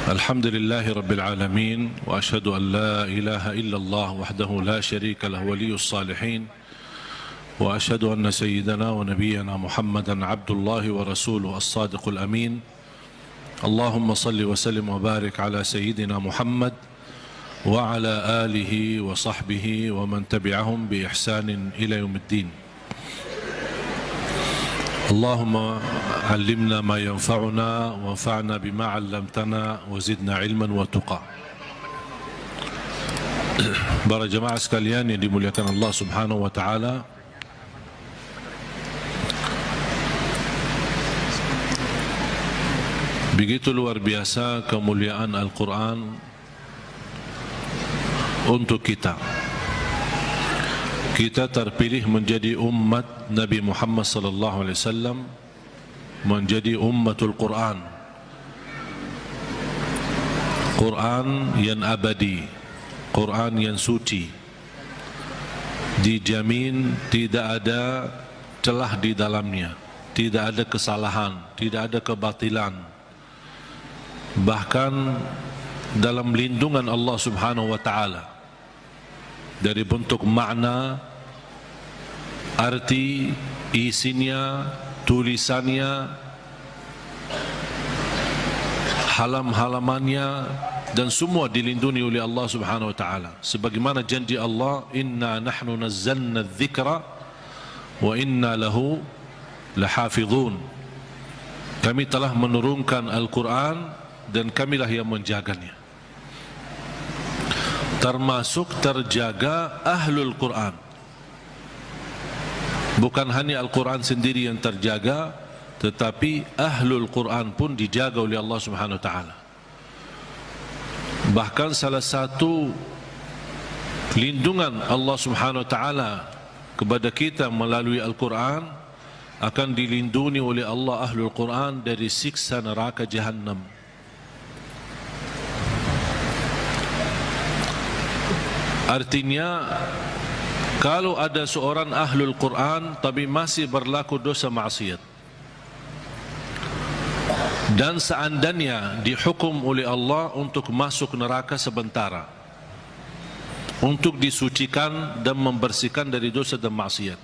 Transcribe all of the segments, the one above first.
الحمد لله رب العالمين وأشهد أن لا إله إلا الله وحده لا شريك له ولي الصالحين وأشهد أن سيدنا ونبينا محمدا عبد الله ورسوله الصادق الأمين اللهم صل وسلم وبارك على سيدنا محمد وعلى آله وصحبه ومن تبعهم بإحسان إلى يوم الدين اللهم علمنا ما ينفعنا وانفعنا بما علمتنا وزدنا علما وتقى. Para jemaah sekalian yang dimuliakan Allah Subhanahu wa taala, begitu luar biasa kemuliaan Al-Quran untuk kita. Kita terpilih menjadi umat Nabi Muhammad sallallahu alaihi wasallam, menjadi ummatul Quran. Quran yang abadi, Quran yang suci. Dijamin tidak ada celah di dalamnya, tidak ada kesalahan, tidak ada kebatilan. Bahkan dalam lindungan Allah Subhanahu wa taala, dari bentuk makna, arti, isinya, tulisannya, halam-halamannya, dan semua dilindungi oleh Allah Subhanahu wa taala. Sebagaimana janji Allah, inna nahnu nazzalna dzikra wa inna lahu lahafizun. Kami telah menurunkan Al-Quran dan kamilah yang menjaganya. Termasuk terjaga ahlul Quran. Bukan hanya Al-Quran sendiri yang terjaga, tetapi ahlul Quran pun dijaga oleh Allah Subhanahu wa taala. Bahkan salah satu lindungan Allah Subhanahu wa taala kepada kita melalui Al-Quran, akan dilindungi oleh Allah ahlul Quran dari siksa neraka Jahannam. Artinya, kalau ada seorang ahlul Quran tapi masih berlaku dosa maksiat, dan seandainya dihukum oleh Allah untuk masuk neraka sementara, untuk disucikan dan membersihkan dari dosa dan maksiat,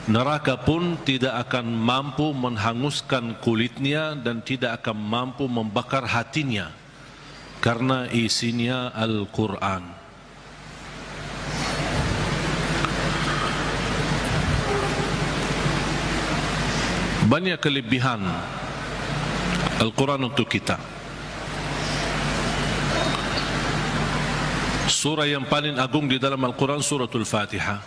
neraka pun tidak akan mampu menghanguskan kulitnya dan tidak akan mampu membakar hatinya, karena isinya Al-Quran. Banyak kelebihan Al-Quran untuk kita. Surah yang paling agung di dalam Al-Quran suratul Fatihah.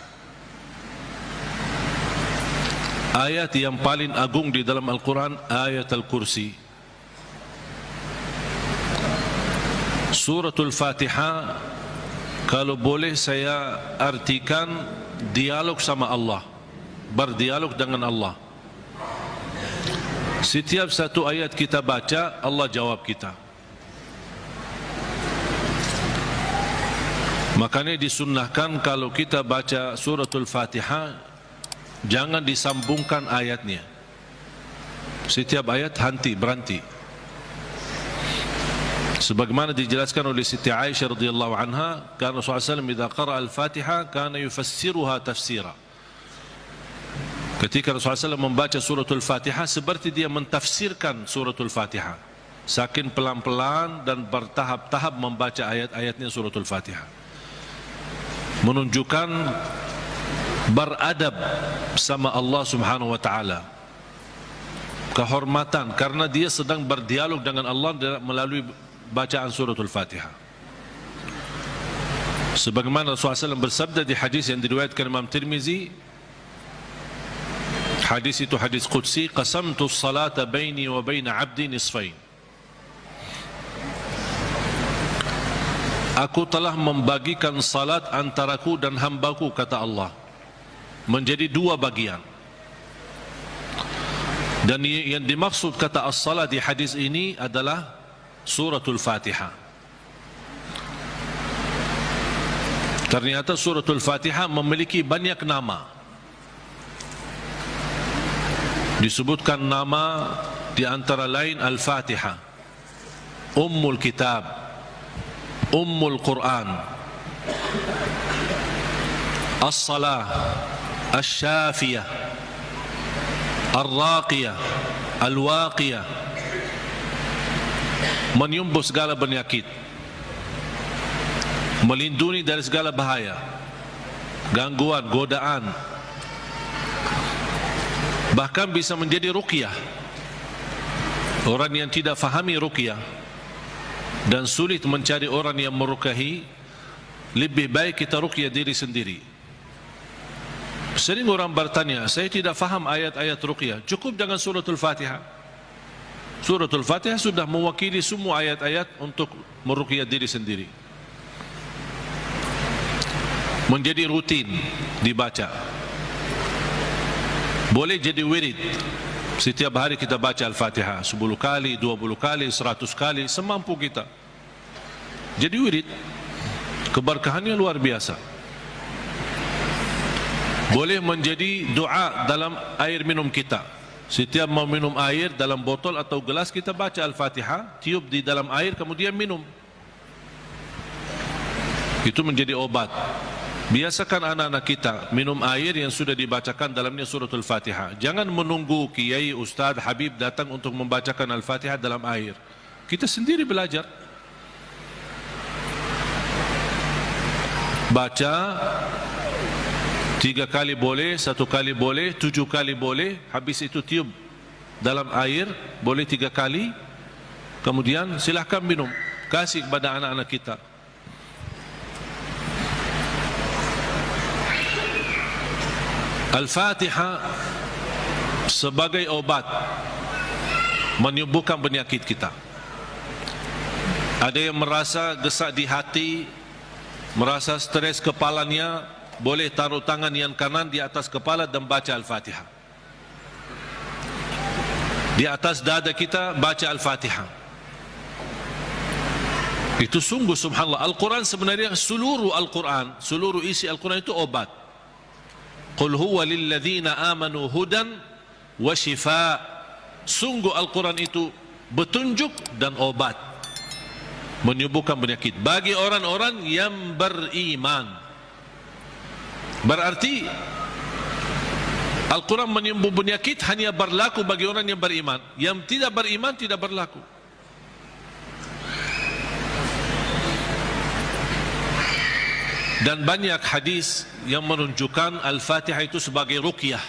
Ayat yang paling agung di dalam Al-Quran ayat Al-Kursi. Suratul Fatihah, kalau boleh saya artikan dialog sama Allah, berdialog dengan Allah. Setiap satu ayat kita baca, Allah jawab kita. Makanya disunnahkan kalau kita baca suratul Fatihah, jangan disambungkan ayatnya. Setiap ayat berhenti. Sebagaimana dijelaskan oleh Siti Aisyah radhiyallahu anha, karena Rasulullah SAW idza qara'a al-Fatihah kana yufassiruha tafsira. Ketika Rasulullah SAW membaca suratul Fatihah, seperti dia mentafsirkan suratul Fatihah, saking pelan-pelan dan bertahap-tahap membaca ayat-ayatnya suratul Fatihah, menunjukkan beradab sama Allah Subhanahu wa taala, kehormatan, karena dia sedang berdialog dengan Allah melalui bacaan suratul Fatihah. Sebagaimana Rasulullah SAW bersabda di hadis yang diriwayatkan Imam Tirmizi, hadis itu hadis qudsi, qasamtu as-salata baini wa baina 'abdi nisfain. Aku telah membagikan salat antaraku dan hambaku, kata Allah, menjadi dua bagian. Dan yang dimaksud kata as-salat di hadis ini adalah suratul Fatihah. Ternyata suratul Fatihah memiliki banyak nama. Disebutkan nama di antara lain Al-Fatihah, Ummul Kitab, Ummul Quran, As-Salah, Asy-Syafiyah, Ar-Raqiyah, Al-Waqiyah, menyembuh segala penyakit, melindungi dari segala bahaya, gangguan, godaan, bahkan bisa menjadi ruqyah. Orang yang tidak fahami ruqyah dan sulit mencari orang yang meruqyahi, lebih baik kita ruqyah diri sendiri. Sering orang bertanya, saya tidak faham ayat-ayat ruqyah, cukup dengan suratul Fatihah. Suratul Fatihah sudah mewakili semua ayat-ayat untuk meruqyah diri sendiri. Menjadi rutin dibaca. Boleh jadi wirid. Setiap hari kita baca Al-Fatihah 10 kali, 20 kali, 100 kali, semampu kita. Jadi wirid. Keberkahannya luar biasa. Boleh menjadi doa dalam air minum kita. Setiap mau minum air dalam botol atau gelas, kita baca Al-Fatihah, tiup di dalam air, kemudian minum. Itu menjadi obat. Biasakan anak-anak kita minum air yang sudah dibacakan dalamnya suratul Fatihah. Jangan menunggu kiai, ustaz, habib datang untuk membacakan Al-Fatihah dalam air. Kita sendiri belajar. Baca 3 kali boleh, 1 kali boleh, 7 kali boleh. Habis itu tiup dalam air, boleh 3 kali. Kemudian silahkan minum. Kasih kepada anak-anak kita. Al-Fatihah sebagai obat menyembuhkan penyakit kita. Ada yang merasa gesak di hati, merasa stres kepalanya, boleh taruh tangan yang kanan di atas kepala dan baca Al-Fatihah. Di atas dada kita baca Al-Fatihah. Itu sungguh subhanallah. Al-Quran sebenarnya seluruh Al-Quran, seluruh isi Al-Quran itu obat. Qul huwa lilladzina amanu hudan wa shifa. Sungguh Al-Quran itu petunjuk dan obat, menyembuhkan penyakit bagi orang-orang yang beriman. Berarti Al-Quran menyembuh penyakit hanya berlaku bagi orang yang beriman. Yang tidak beriman tidak berlaku. Dan banyak hadis yang menunjukkan Al-Fatihah itu sebagai ruqyah.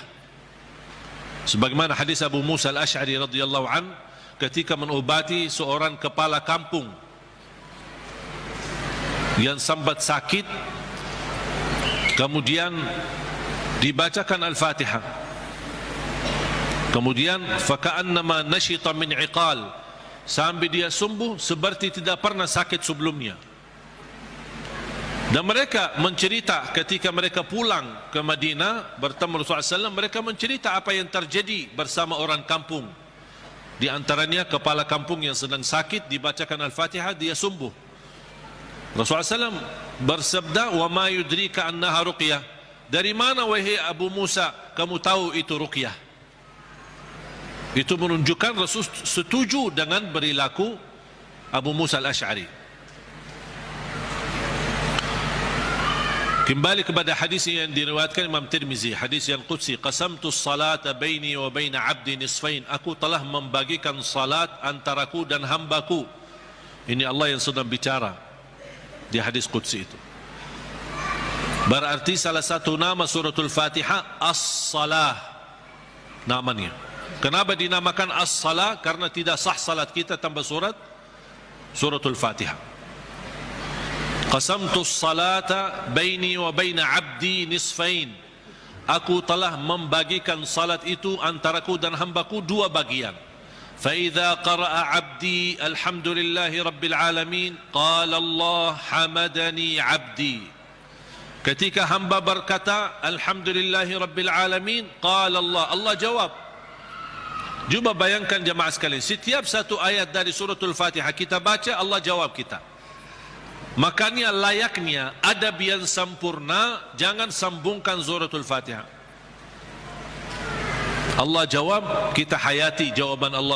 Sebagaimana hadis Abu Musa Al-Asy'ari radhiyallahu an ketika mengobati seorang kepala kampung yang sambat sakit, kemudian dibacakan Al-Fatihah. Kemudian faka'annama nashita min iqal, sampai dia sembuh seperti tidak pernah sakit sebelumnya. Dan mereka mencerita ketika mereka pulang ke Madinah bertemu Rasulullah SAW, mereka mencerita apa yang terjadi bersama orang kampung. Di antaranya kepala kampung yang sedang sakit, dibacakan Al-Fatihah, dia sembuh. Rasulullah SAW bersabda, "Wa ma yudrika annaha ruqyah." Dari mana wahai Abu Musa kamu tahu itu ruqyah? Itu menunjukkan Rasul setuju dengan perilaku Abu Musa Al-Asy'ari. Kembali kepada hadis yang diriwayatkan Imam Tirmizi, hadis yang qudsi, qasamtu salata baini wa baina abdi nisfain. Aku telah membagikan salat antaraku dan hambaku. Ini Allah yang sedang bicara di hadis qudsi itu. Berarti salah satu nama suratul Fatihah As-Salah namanya. Kenapa dinamakan As-Salah? Karena tidak sah salat kita tanpa suratul Fatihah. Qasamtu salata baini wa baina abdi nisfain. Aku telah membagikan salat itu antaraku dan hambaku 2 bagian. Fa idza qara'a abdi alhamdulillahi rabbil alamin qala Allah hamadani abdi. Ketika hamba berkata alhamdulillahi rabbil alamin qala Allah, Allah jawab. Cuba bayangkan jemaah sekalian, setiap satu ayat dari suratul Fatihah kita baca, Allah jawab kita. Makanya layaknya adab yang sempurna, jangan sambungkan suratul Fatihah. Allah jawab, kita hayati jawaban Allah